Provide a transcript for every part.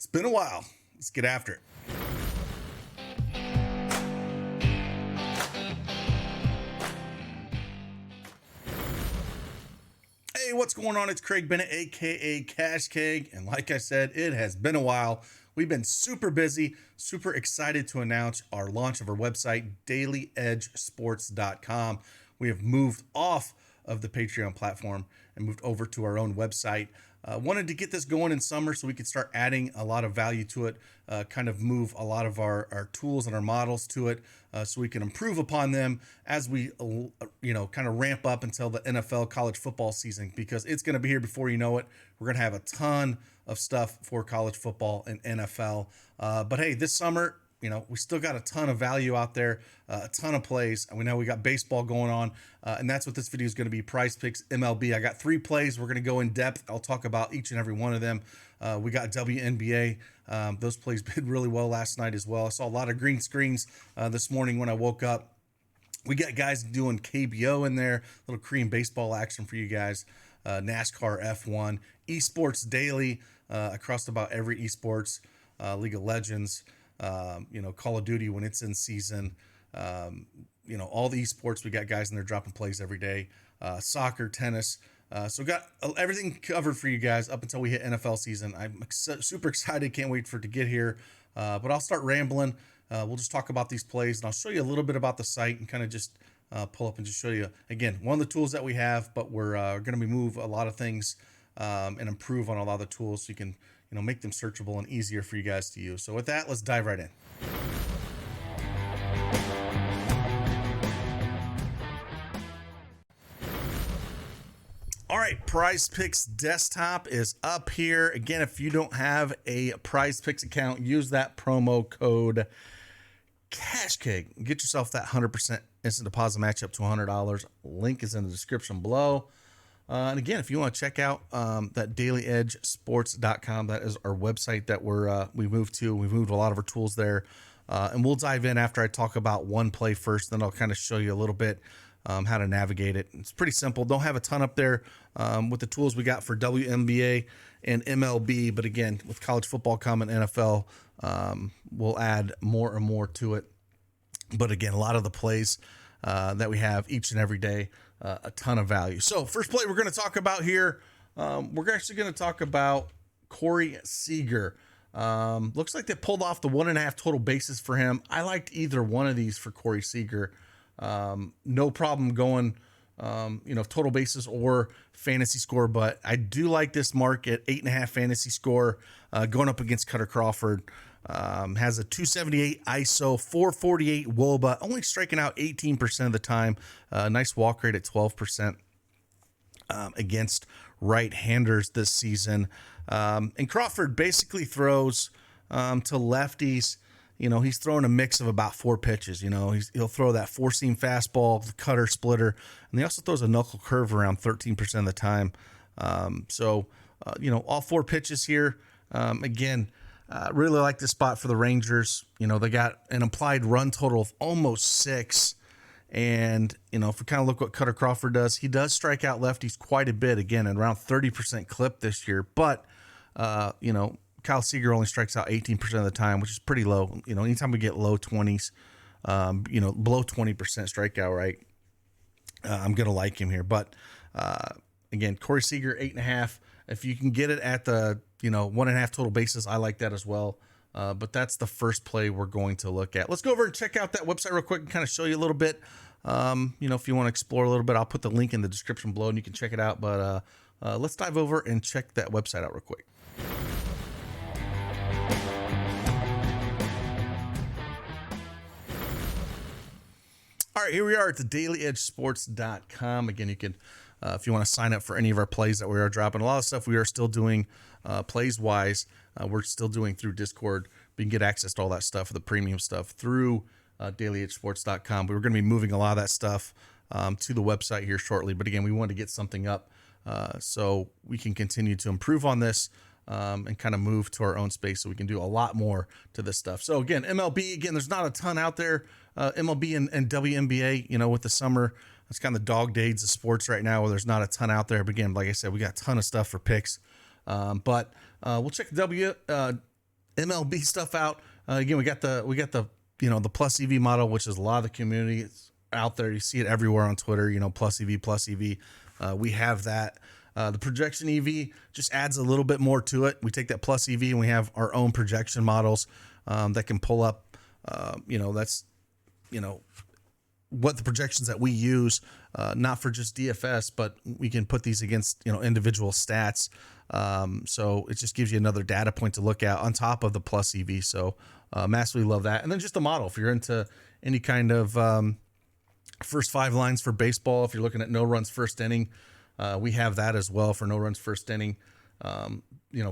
It's been a while. Let's get after it. Hey, what's going on? It's Craig Bennett, aka Cash Cake, and like I said, it has been a while. We've been super busy, super excited to announce our launch of our website, dailyedgesports.com. We have moved off of the Patreon platform and moved over to our own website. Wanted to get this going in summer so we could start adding a lot of value to it, kind of move a lot of our tools and our models to it, so we can improve upon them as we, kind of ramp up until the NFL college football season, because it's going to be here before you know it. We're going to have a ton of stuff for college football and NFL. But hey, this summer, we still got a ton of value out there, a ton of plays. And we know we got baseball going on, and that's what this video is going to be. PrizePicks, MLB. I got 3 plays. We're going to go in depth. I'll talk about each and every one of them. We got WNBA. Those plays did really well last night as well. I saw a lot of green screens this morning when I woke up. We got guys doing KBO in there, little Korean baseball action for you guys, NASCAR F1, esports daily across about every esports, League of Legends, Call of Duty when it's in season, all the esports. We got guys in there dropping plays every day, soccer, tennis. So we got everything covered for you guys up until we hit NFL season. I'm super excited. Can't wait for it to get here. But I'll start rambling. We'll just talk about these plays, and I'll show you a little bit about the site and kind of just pull up and just show you, again, one of the tools that we have, but we're going to move a lot of things and improve on a lot of the tools so you can make them searchable and easier for you guys to use. So with that, let's dive right in. All right, PrizePicks desktop is up here. Again, if you don't have a PrizePicks account, use that promo code CashCake. Get yourself that 100% instant deposit match up to $100. Link is in the description below. And again, if you want to check out that dailyedgesports.com, that is our website that we moved to. We've moved a lot of our tools there. And we'll dive in after I talk about one play first. Then I'll kind of show you a little bit how to navigate it. It's pretty simple. Don't have a ton up there with the tools we got for WNBA and MLB. But again, with college football coming, NFL, we'll add more and more to it. But again, a lot of the plays that we have each and every day, a ton of value. So first play we're going to talk about here, we're actually going to talk about Corey Seager. Looks like they pulled off the 1.5 total bases for him. I liked either one of these for Corey Seager. No problem going, total bases or fantasy score, but I do like this mark at 8.5 fantasy score, going up against Cutter Crawford. Has a 278 ISO, 448 WOBA, only striking out 18% of the time. Nice walk rate at 12% against right-handers this season. And Crawford basically throws to lefties. He's throwing a mix of about 4 pitches. He'll throw that 4-seam fastball, the cutter, splitter, and he also throws a knuckle curve around 13% of the time. All 4 pitches here. Again, really like this spot for the Rangers. They got an implied run total of almost 6. And, if we kind of look what Cutter Crawford does, he does strike out lefties quite a bit, again, at around 30% clip this year. But, Kyle Seager only strikes out 18% of the time, which is pretty low. Anytime we get low 20s, below 20% strikeout rate, I'm going to like him here. But, again, Corey Seager, 8.5. If you can get it at the 1.5 total bases, I like that as well. But that's the first play we're going to look at. Let's go over and check out that website real quick and kind of show you a little bit. If you want to explore a little bit, I'll put the link in the description below and you can check it out. But let's dive over and check that website out real quick. All right, here we are at the dailyedgesports.com. Again, you can, if you want to sign up for any of our plays that we are dropping, a lot of stuff we are still doing plays-wise. We're still doing through Discord. But you can get access to all that stuff, the premium stuff, through dailyedgesports.com. But we're going to be moving a lot of that stuff to the website here shortly. But again, we wanted to get something up so we can continue to improve on this and kind of move to our own space so we can do a lot more to this stuff. So again, MLB, again, there's not a ton out there. MLB and WNBA, with the summer, it's kind of the dog days of sports right now where there's not a ton out there. But again, like I said, we got a ton of stuff for picks. But we'll check MLB stuff out. Again, we got the the plus EV model, which is a lot of the community. It's out there. You see it everywhere on Twitter. Plus EV. We have that. The projection EV just adds a little bit more to it. We take that plus EV and we have our own projection models that can pull up. That's what the projections that we use, not for just DFS, but we can put these against individual stats. So it just gives you another data point to look at on top of the plus EV. So massively love that. And then just the model, if you're into any kind of first 5 lines for baseball, if you're looking at no runs first inning, we have that as well for no runs first inning.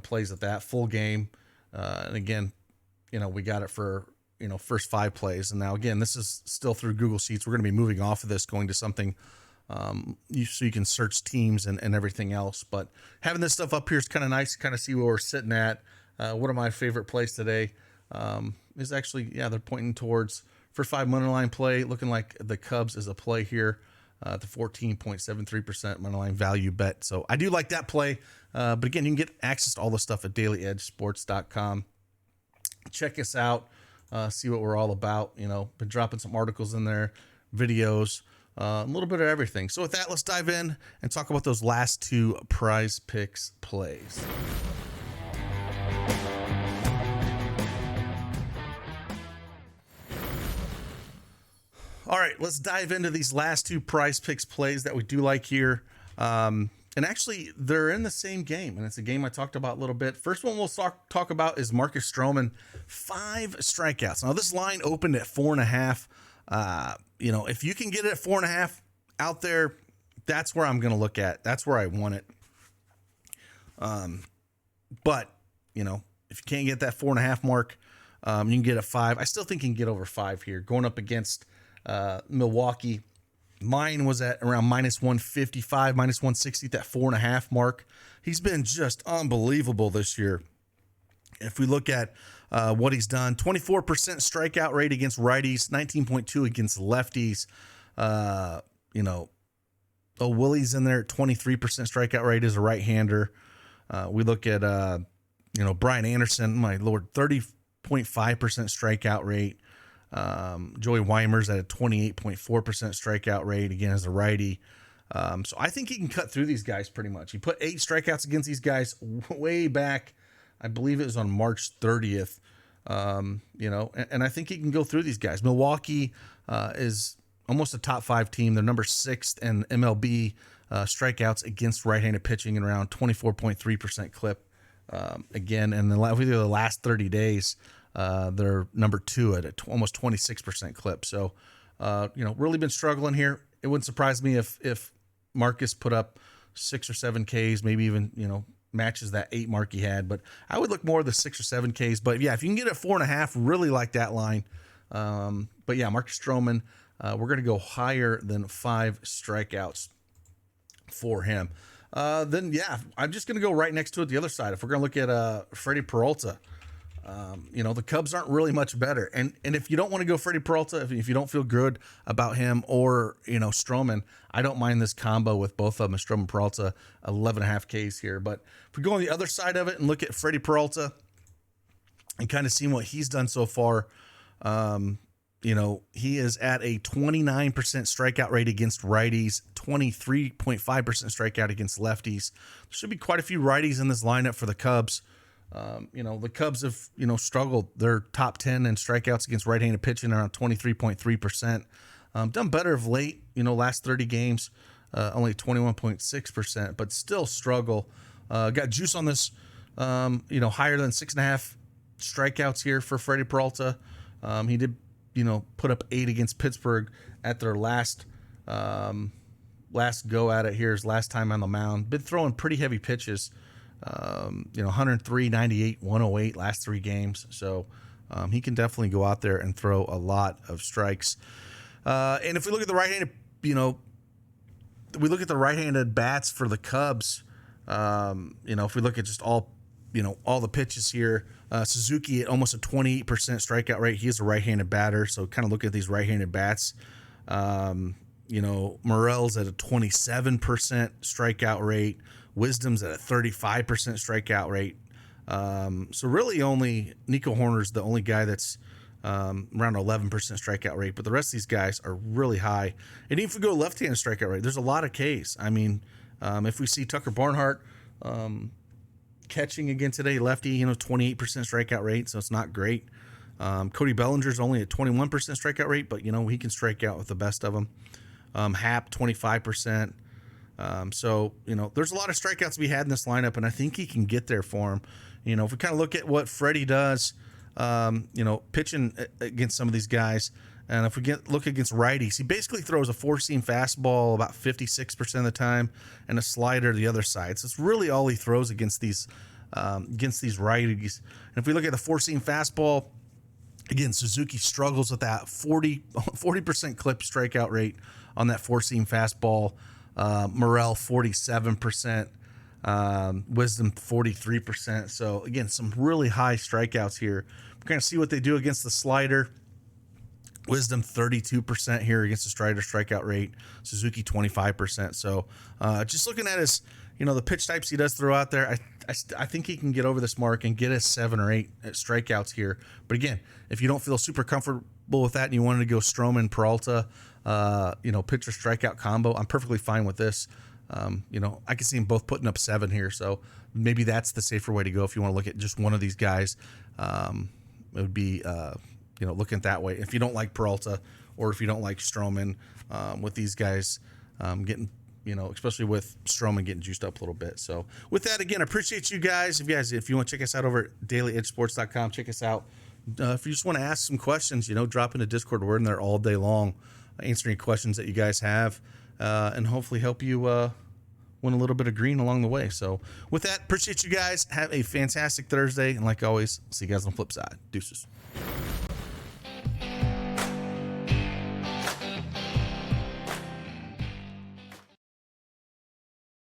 Plays at that full game. And again, we got it for first 5 plays. And now again, this is still through Google Sheets. We're going to be moving off of this, going to something so you can search teams and everything else. But having this stuff up here is kind of nice to kind of see where we're sitting at. One of my favorite plays today is actually, they're pointing towards first 5 money line play, looking like the Cubs is a play here. The 14.73% money line value bet. So I do like that play. But again, you can get access to all the stuff at dailyedgesports.com. Check us out. See what we're all about. Been dropping some articles in there, videos, a little bit of everything. So with that, let's dive in and talk about those last 2 PrizePicks plays. All right, let's dive into these last 2 PrizePicks plays that we do like here. And actually, they're in the same game, and it's a game I talked about a little bit. First one we'll talk about is Marcus Stroman, 5 strikeouts. Now, this line opened at 4.5. If you can get it at 4.5 out there, that's where I'm going to look at. That's where I want it. But if you can't get that 4.5 mark, you can get a 5. I still think you can get over 5 here. Going up against Milwaukee, mine was at around -155, -160 at that 4.5 mark. He's been just unbelievable this year. If we look at what he's done, 24% strikeout rate against righties, 19.2 against lefties. Willie's in there at 23% strikeout rate as a right-hander. We look at Brian Anderson, my lord, 30.5% strikeout rate. Joey Weimer's at a 28.4% strikeout rate, again, as a righty. So I think he can cut through these guys pretty much. He put 8 strikeouts against these guys way back. I believe it was on March 30th. And I think he can go through these guys. Milwaukee is almost a top 5 team. They're number 6th in MLB strikeouts against right-handed pitching at around 24.3% clip. Again, and the last 30 days, they're number 2 at almost 26% clip. So, really been struggling here. It wouldn't surprise me if Marcus put up 6 or 7 Ks, maybe even, matches that 8 mark he had. But I would look more of the 6 or 7 Ks. But yeah, if you can get it 4.5, really like that line. But yeah, Marcus Stroman, we're going to go higher than 5 strikeouts for him. Then yeah, I'm just going to go right next to it the other side. If we're going to look at Freddie Peralta, the Cubs aren't really much better. And if you don't want to go Freddie Peralta, if you don't feel good about him or, Stroman, I don't mind this combo with both of them, Stroman Peralta, 11.5 Ks here. But if we go on the other side of it and look at Freddie Peralta and kind of seeing what he's done so far, he is at a 29% strikeout rate against righties, 23.5% strikeout against lefties. There should be quite a few righties in this lineup for the Cubs. The Cubs have, struggled. They're top 10 in strikeouts against right-handed pitching, around 23.3%. Done better of late, last 30 games, only 21.6%, but still struggle. Got juice on this, higher than 6.5 strikeouts here for Freddie Peralta. He did, put up 8 against Pittsburgh at their last go at it here, his last time on the mound. Been throwing pretty heavy pitches. 103, 98, 108 last 3 games. So he can definitely go out there and throw a lot of strikes. And if we look at the right-handed, we look at the right-handed bats for the Cubs. If we look at just all the pitches here, Suzuki at almost a 28% strikeout rate. He is a right-handed batter. So kind of look at these right-handed bats. Morel's at a 27% strikeout rate. Wisdom's at a 35% strikeout rate. So really only Nico Horner's the only guy that's around 11% strikeout rate, but the rest of these guys are really high. And even if we go left-handed strikeout rate, there's a lot of Ks. I mean, if we see Tucker Barnhart catching again today, lefty, 28% strikeout rate, so it's not great. Cody Bellinger's only at 21% strikeout rate, but he can strike out with the best of them. Hap 25%. So there's a lot of strikeouts to be had in this lineup, and I think he can get there for him. If we kind of look at what Freddie does, pitching against some of these guys, and if we look against righties, he basically throws a four-seam fastball about 56% of the time, and a slider the other side. So it's really all he throws against these righties. And if we look at the four-seam fastball, again, Suzuki struggles with that 40% clip strikeout rate on that four-seam fastball. Morel 47%, Wisdom 43%. So again, some really high strikeouts here. We're going to see what they do against the slider. Wisdom 32% here against the slider strikeout rate. Suzuki 25%. So just looking at his, the pitch types he does throw out there, I think he can get over this mark and get us 7 or 8 strikeouts here. But again, if you don't feel super comfortable with that and you wanted to go Stroman, Peralta, pitcher strikeout combo, I'm perfectly fine with this. I can see them both putting up 7 here. So maybe that's the safer way to go if you want to look at just one of these guys. It would be, looking at that way. If you don't like Peralta or if you don't like Stroman, with these guys getting, especially with Stroman getting juiced up a little bit. So with that, again, I appreciate you guys. If you want to check us out over at dailyedgesports.com, check us out. If you just want to ask some questions, drop into Discord. We're in there all day long, answering questions that you guys have, and hopefully help you win a little bit of green along the way. So with that, appreciate you guys. Have a fantastic Thursday. And like always, see you guys on the flip side. Deuces.